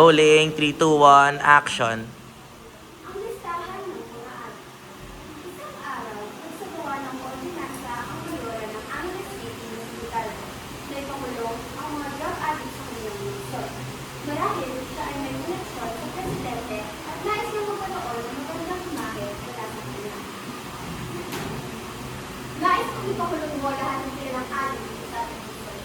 Rolling, 3, 2, 1, action. Ang listahan ng mga araw. Isang araw, nagsagawa ng ordinansa ang mayora ng Angeles City Hospital na ipakulong ang mga drug addicts sa kanilang lungsod. Marahil siya ay may koneksyon sa presidente at nais na magpanood ng magandang imahe mula sa kanya. Nais kong ipakulong mo lahat ng kilalang addicts sa ating lungsod.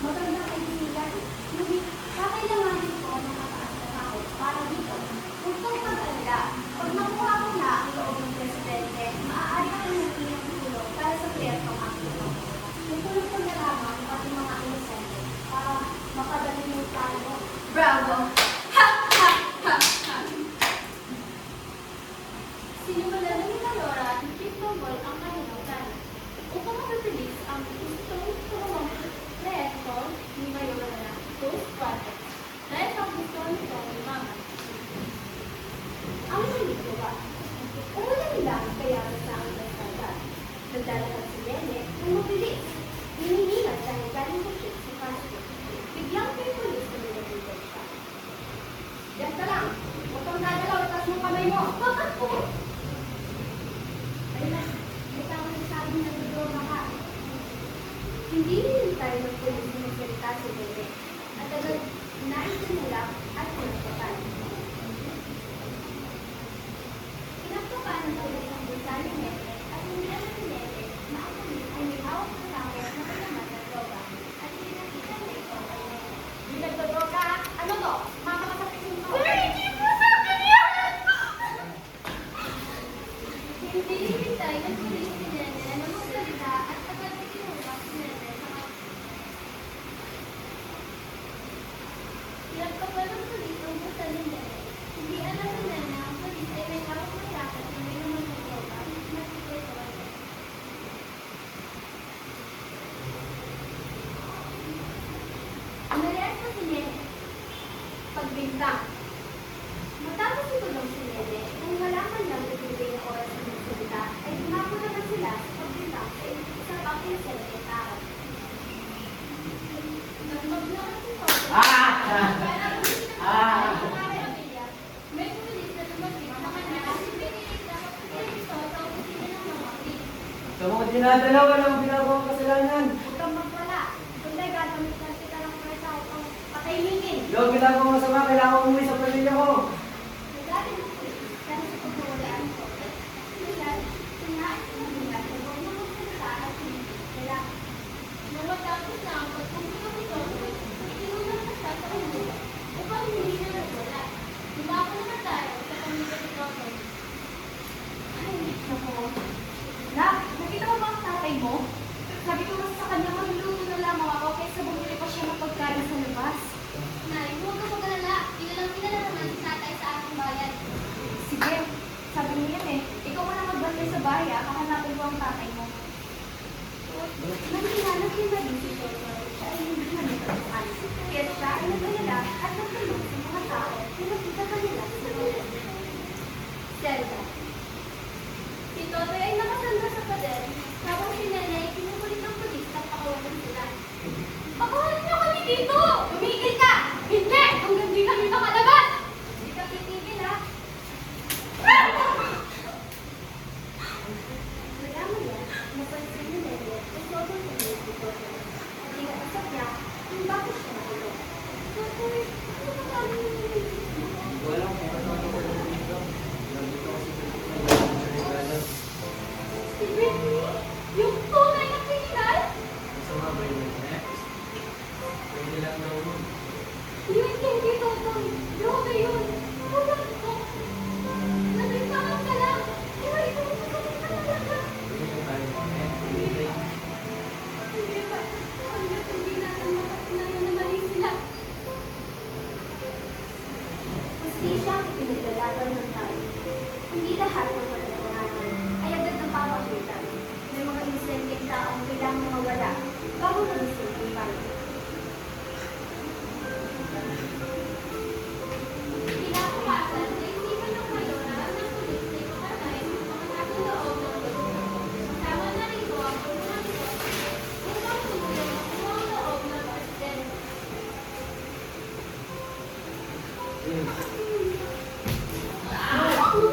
Magandang kaibigan, ngunit kakailanganin ko ng mataas na tao para dito. Huwag kang mag-alala. Pag nakuha ko na ang loob ng presidente, maaari ko ng ilang tulong para sa proyektong aking ito. Tutulong ko na lamang ang ating mga inosente para makadali mo tayo. Bravo! Ha! Ha! Ha! Ha! Sinimulan ng Mayora at Cristobal ang kanilang plano upang mapabilis ang gustong proyekto ni Mayora na Ghost Project. Dahil ang gusto nito ni Mama. Ang nalito ba? Umulan lang kaya sa ang nagsagat. Nagdalagan si Nene ng mabilis. Hinihingat dahil galing sa ship sa passport. Biglang kay polis na nilapitan siya. Diyan ka lang. Huwag kang dadalaw. Itas mo kamay mo. Bakit po? Ay na. May tamang sabi na nagdodroma ka. Hindi nilintay ng polis na nagsalita si Nene. At agad naisinulak at pinagpapan. Pinagpapan ng polis ang bulsa ni Nene at hindi alam ni Nene na ang polis ay may hawak na tao na kalaman ng droga at pinakita na ito kay Nene. Di nagdodroga? Ano to? Makakasapin mo? Hindi mo sa akin yan! Hindi nilintay ng polis ni Nene na magsalita at agad itinulak si Nene sa mga pinagpapan ng polis ang bulsa ni Nene. Hindi alam ni Nene ang polis ay may hawak na yakat na may naman ng droga at nakikita ito ay umaresto si Nene. Pagbintang. Matapos itulong si Nene, nang wala man lang nagbibigay na oras ng magsalita, ay tumapo naman sila sa pagbintang sa isang pang-inosente tao. Nagmaglakas si Toto. May pulis na dumating sa kanya kasi pinilit na magpapalito sa opisina ng mga pulis. Sa mga dinadalaw, walang ginagawang kasalanan. Huwag kang magwala. Kundi gagamit lang kita ng pwersa upang patahimingin. Yung ginagawang masama, kailangan ko umuwi sa pamilya ko. Nagaling ang pulis dahil sa pagkawalaan ko. Kaya, sinais ko nila na huwag na magsalita at hindi nila. Nang matapos na ang pagpupunta ni Toto, itinulong na siya sa ulo upang hindi na nagwala. Lumako na tayo sa pamilya ni Toto. Ay, naku. Nak, nakita mo ba ang tatay mo? Sabi ko mas sa kanya magluluto na lamang ako kaysa bumili pa siya ng pagkain sa labas. Nay, huwag ka mag-alala. Kilala naman si tatay sa ating bayan. Sige, sabi niya yan eh. Ikaw mo na magbantay sa bahay kahanapin ko ang tatay mo. Nanghihanap ni Marie si Toto. Siya ay hindi na nagkatukan. Kaya siya ay naglalala at nagtulong sa mga tao na nakita kanila sa loob. Zelda. Si Toto ay nakasanda sa pader. Tapos si Nene ay kinukulit ng pulis at pakawalan sila. Pakawalan niyo kami dito! Tumigil ka! Hindi! Hanggang di kami makalabas! Hindi ka titigil ha? Maya-maya, napansin ni Nene na sobrang tumilig si Toto. At tinakasap niya kung bakit siya nakulong. Toto, ano ba kami nililigis mo? Walang kung ano ko lang dito. Nandito kasi Si Britney? Yung tunay na kriminal? masama ba yun? Pwede lang daw mo. Yun, hindi, Toto. Grabe yun. Wala ko. Nagreklamo ka lang. Iwari ko mo sa mga talaga. Pwede ko tayo. Hindi ba? Hanggat hindi natin mapatunayan na mali sila. Hustisya ang ipinaglalaban ng tao. Hindi lahat ng pananawanan ay agad ng pamagitan. May mga inosenteng taong kailangang mawala bago magising ang bayan. Kinabukasan, naisipan ng Mayora at ng pulis na ipapatay ang mga nasa loob ng gusto. Kasama na rito ang pagmumula nito upang tumulong ang buong loob ng presidente.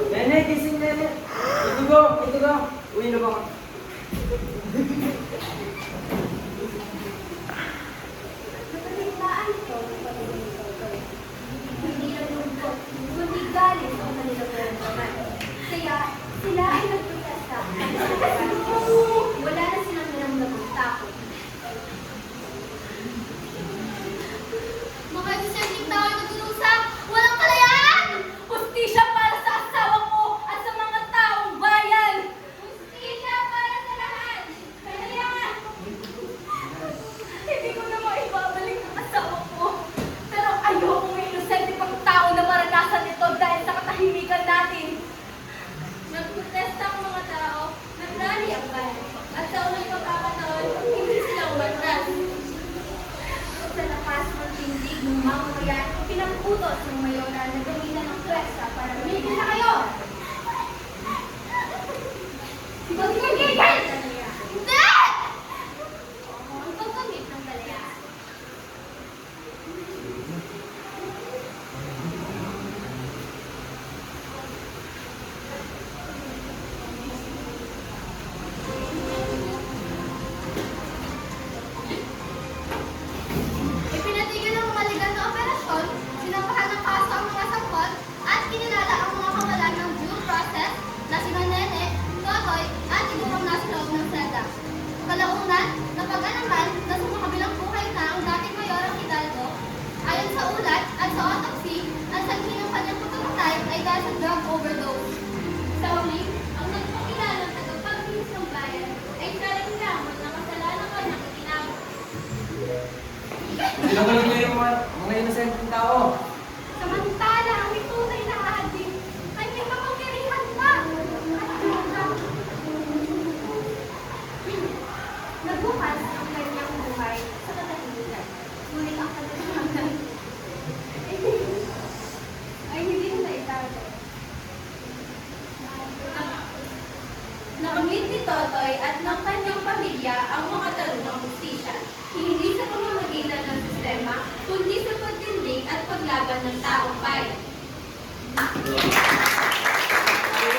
Nene, gising nene. Ito go, ito go. Uwi na ba? Nakaligtaan ito ng pagiging Totoy. Hindi nalungkot, kundi galit ang kanilang naramdaman. Kaya sila ay nagprotesta. Wala na silang naramdamang takot. Mga disenteng tao ay nagdurusa! Walang kalayaan! Hustisya para sa asawa ko at sa mga taong bayan! Hustisya para sa lahat! Kalayaan! Hindi ko na maibabalik ang asawa ko. Pero ayokong may inosente pang tao na maranasan ito dahil sa katahimikan natin. Nagprotesta ang mga tao, nagrally ang bayan, at sa unang pagkakataon, hindi sila umatras. Sa lakas ng tindig ng mamamayan, pinagputos ng mayora na gamitan ng pwersa para lumigil na kayo! Magigil! Hindi! Ang paggamit ng kalayaan. Ipinatigil ng mga legal na operasyon, sinampahan ng kaso ang mga sangkot, at kinilala ang mga kawalan ng due process na sina Nene, Totoy, at igurong nasa loob ng selda. Kalaunan, napag-alaman na sa makabilang buhay na ang dating mayorang Hidalgo, ayon sa ulat at sa autopsy, ang sanhi ng kanyang pagkamatay ay dahil sa drug overdose. Sa huli, ang nagpakilalang tagapagbilis ng bayan ay talagang lamang na kasalanan kanyang itinawag. Pinagulit niyo yung mga inosenteng tao. Samantala, ang may tunay na adik, kanyang kapangyarihan pa. Nagbukas ang kanyang buhay sa katahimikan. Ngunit ang katotohanan ay hindi na itago. Nakamit ni Totoy at ng kanyang pamilya ang mga talunang